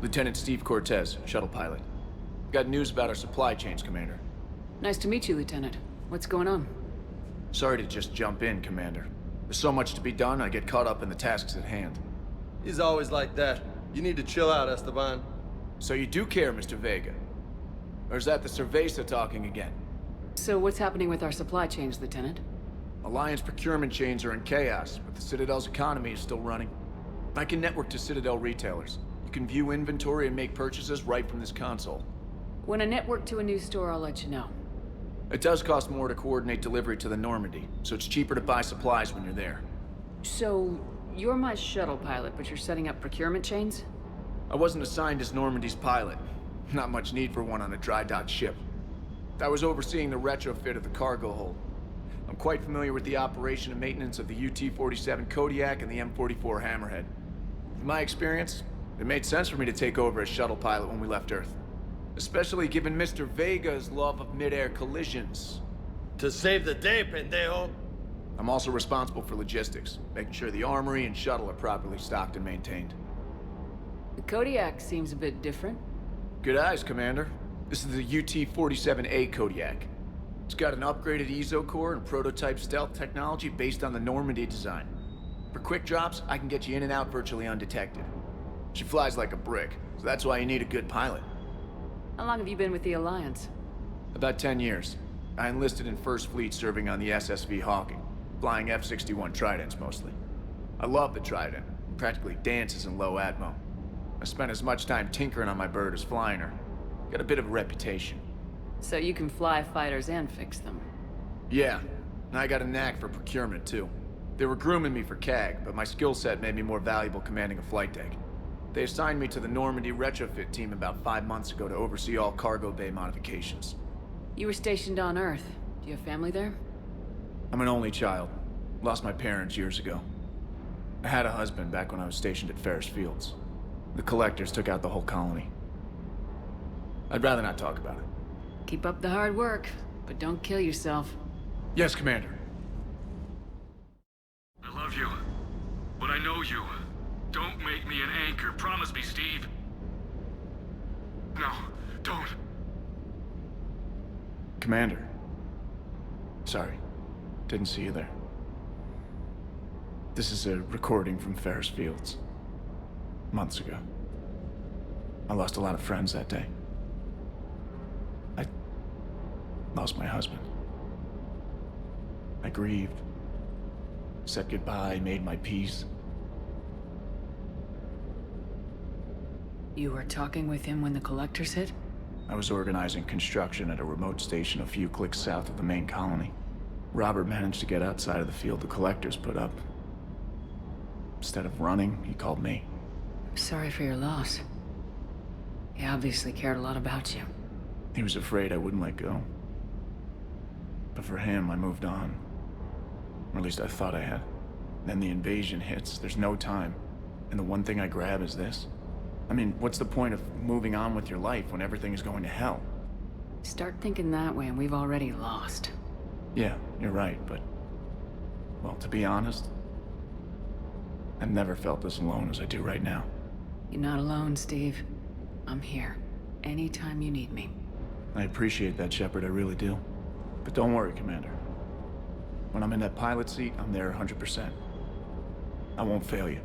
Lieutenant Steve Cortez, shuttle pilot. Got news about our supply chains, Commander. Nice to meet you, Lieutenant. What's going on? Sorry to just jump in, Commander. There's so much to be done, I get caught up in the tasks at hand. He's always like that. You need to chill out, Esteban. So you do care, Mr. Vega? Or is that the Cerveza talking again? So what's happening with our supply chains, Lieutenant? Alliance procurement chains are in chaos, but the Citadel's economy is still running. I can network to Citadel retailers. You can view inventory and make purchases right from this console. When I network to a new store, I'll let you know. It does cost more to coordinate delivery to the Normandy, so it's cheaper to buy supplies when you're there. So, you're my shuttle pilot, but you're setting up procurement chains? I wasn't assigned as Normandy's pilot. Not much need for one on a dry dock ship. I was overseeing the retrofit of the cargo hold. I'm quite familiar with the operation and maintenance of the UT-47 Kodiak and the M44 Hammerhead. In my experience, it made sense for me to take over as shuttle pilot when we left Earth. Especially given Mr. Vega's love of mid-air collisions. To save the day, pendejo. I'm also responsible for logistics, making sure the armory and shuttle are properly stocked and maintained. The Kodiak seems a bit different. Good eyes, Commander. This is the UT-47A Kodiak. It's got an upgraded EZO core and prototype stealth technology based on the Normandy design. For quick drops, I can get you in and out virtually undetected. She flies like a brick, so that's why you need a good pilot. How long have you been with the Alliance? About 10 years. I enlisted in First Fleet serving on the SSV Hawking, flying F-61 Tridents mostly. I love the Trident, and practically dances in low atmo. I spent as much time tinkering on my bird as flying her. Got a bit of a reputation. So you can fly fighters and fix them. Yeah, and I got a knack for procurement too. They were grooming me for CAG, but my skill set made me more valuable commanding a flight deck. They assigned me to the Normandy retrofit team about 5 months ago to oversee all cargo bay modifications. You were stationed on Earth. Do you have family there? I'm an only child. Lost my parents years ago. I had a husband back when I was stationed at Ferris Fields. The collectors took out the whole colony. I'd rather not talk about it. Keep up the hard work, but don't kill yourself. Yes, Commander. I love you, but I know you. Don't make me an anchor. Promise me, Steve. No, don't. Commander. Sorry. Didn't see you there. This is a recording from Ferris Fields. Months ago. I lost a lot of friends that day. I lost my husband. I grieved. Said goodbye, made my peace. You were talking with him when the collectors hit? I was organizing construction at a remote station a few clicks south of the main colony. Robert managed to get outside of the field the collectors put up. Instead of running, he called me. I'm sorry for your loss. He obviously cared a lot about you. He was afraid I wouldn't let go. But for him, I moved on. Or at least I thought I had. Then the invasion hits, there's no time. And the one thing I grab is this. I mean, what's the point of moving on with your life when everything is going to hell? Start thinking that way and we've already lost. Yeah, you're right, but... well, to be honest, I've never felt as alone as I do right now. You're not alone, Steve. I'm here. Anytime you need me. I appreciate that, Shepard, I really do. But don't worry, Commander. When I'm in that pilot seat, I'm there 100%. I won't fail you.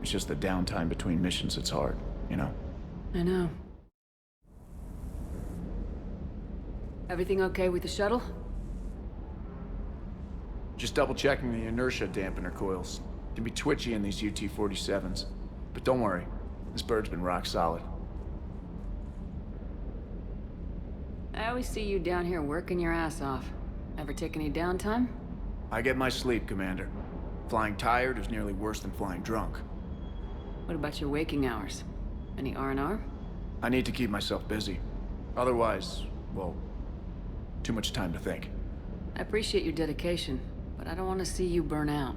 It's just the downtime between missions that's hard, you know? I know. Everything okay with the shuttle? Just double-checking the inertia dampener coils. Can be twitchy in these UT-47s. But don't worry, this bird's been rock solid. I always see you down here working your ass off. Ever take any downtime? I get my sleep, Commander. Flying tired is nearly worse than flying drunk. What about your waking hours? Any R&R? I need to keep myself busy. Otherwise, well, too much time to think. I appreciate your dedication, but I don't want to see you burn out.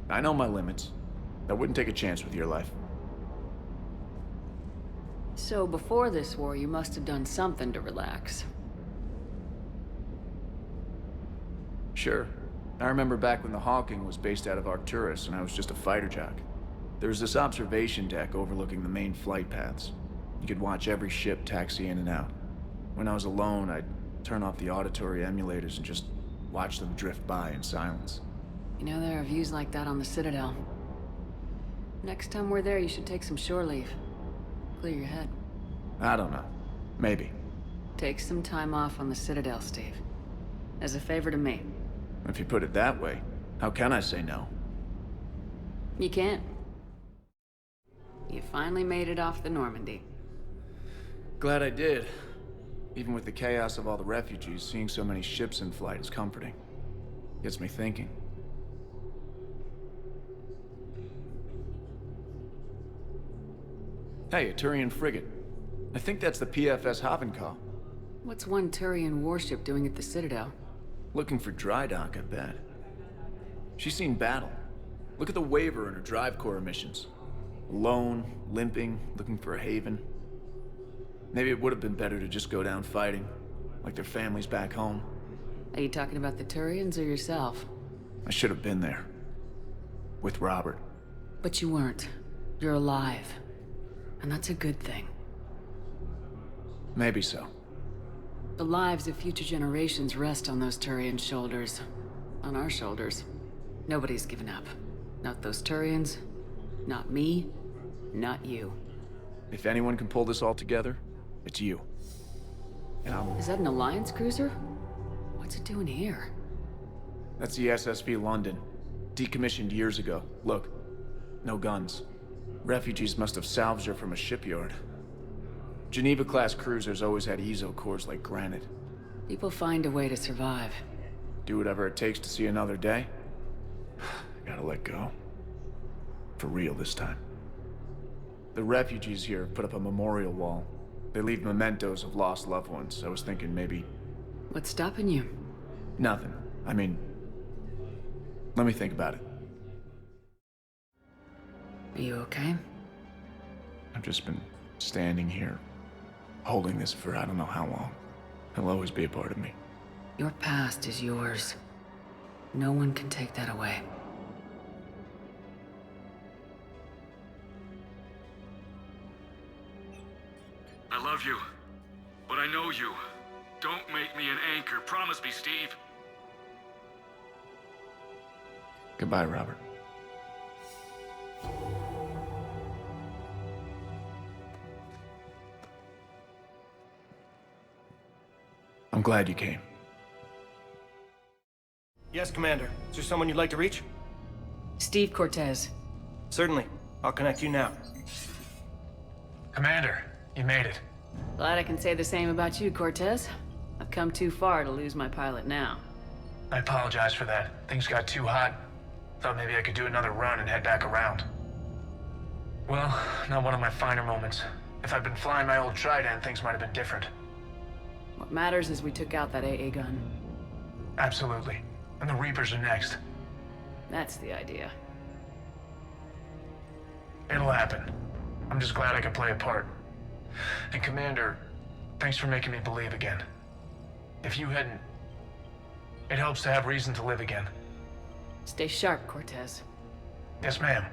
I know my limits. I wouldn't take a chance with your life. So before this war, you must have done something to relax. Sure. I remember back when the Hawking was based out of Arcturus and I was just a fighter jock. There was this observation deck overlooking the main flight paths. You could watch every ship taxi in and out. When I was alone, I'd turn off the auditory emulators and just watch them drift by in silence. You know, there are views like that on the Citadel. Next time we're there, you should take some shore leave. Clear your head. I don't know. Maybe. Take some time off on the Citadel, Steve. As a favor to me. If you put it that way, how can I say no? You can't. You finally made it off the Normandy. Glad I did. Even with the chaos of all the refugees, seeing so many ships in flight is comforting. Gets me thinking. Hey, a Turian frigate. I think that's the PFS Havenkaw. What's one Turian warship doing at the Citadel? Looking for dry dock, I bet. She's seen battle. Look at the waiver in her drive corps missions. Alone, limping, looking for a haven. Maybe it would have been better to just go down fighting, like their families back home. Are you talking about the Turians or yourself? I should have been there. With Robert. But you weren't. You're alive. And that's a good thing. Maybe so. The lives of future generations rest on those Turian shoulders. On our shoulders. Nobody's given up. Not those Turians. Not me. Not you. If anyone can pull this all together, it's you. And Is that an Alliance cruiser? What's it doing here? that's the SSV London. Decommissioned years ago. Look. No guns. Refugees must have salvaged her from a shipyard. Geneva-class cruisers always had ezo cores like granite. People find a way to survive. Do whatever it takes to see another day. I gotta let go. For real this time. The refugees here put up a memorial wall. They leave mementos of lost loved ones. I was thinking maybe... What's stopping you? Nothing. I mean... Let me think about it. Are you okay? I've just been standing here, holding this for I don't know how long. It'll always be a part of me. Your past is yours. No one can take that away. I love you, but I know you. Don't make me an anchor. Promise me, Steve. Goodbye, Robert. I'm glad you came. Yes, Commander. Is there someone you'd like to reach? Steve Cortez. Certainly. I'll connect you now. Commander, you made it. Glad I can say the same about you, Cortez. I've come too far to lose my pilot now. I apologize for that. Things got too hot. Thought maybe I could do another run and head back around. Well, not one of my finer moments. If I'd been flying my old Trident, things might have been different. What matters is we took out that AA gun. Absolutely. And the Reapers are next. That's the idea. It'll happen. I'm just glad I could play a part. And Commander, thanks for making me believe again. If you hadn't... It helps to have reason to live again. Stay sharp, Cortez. Yes, ma'am.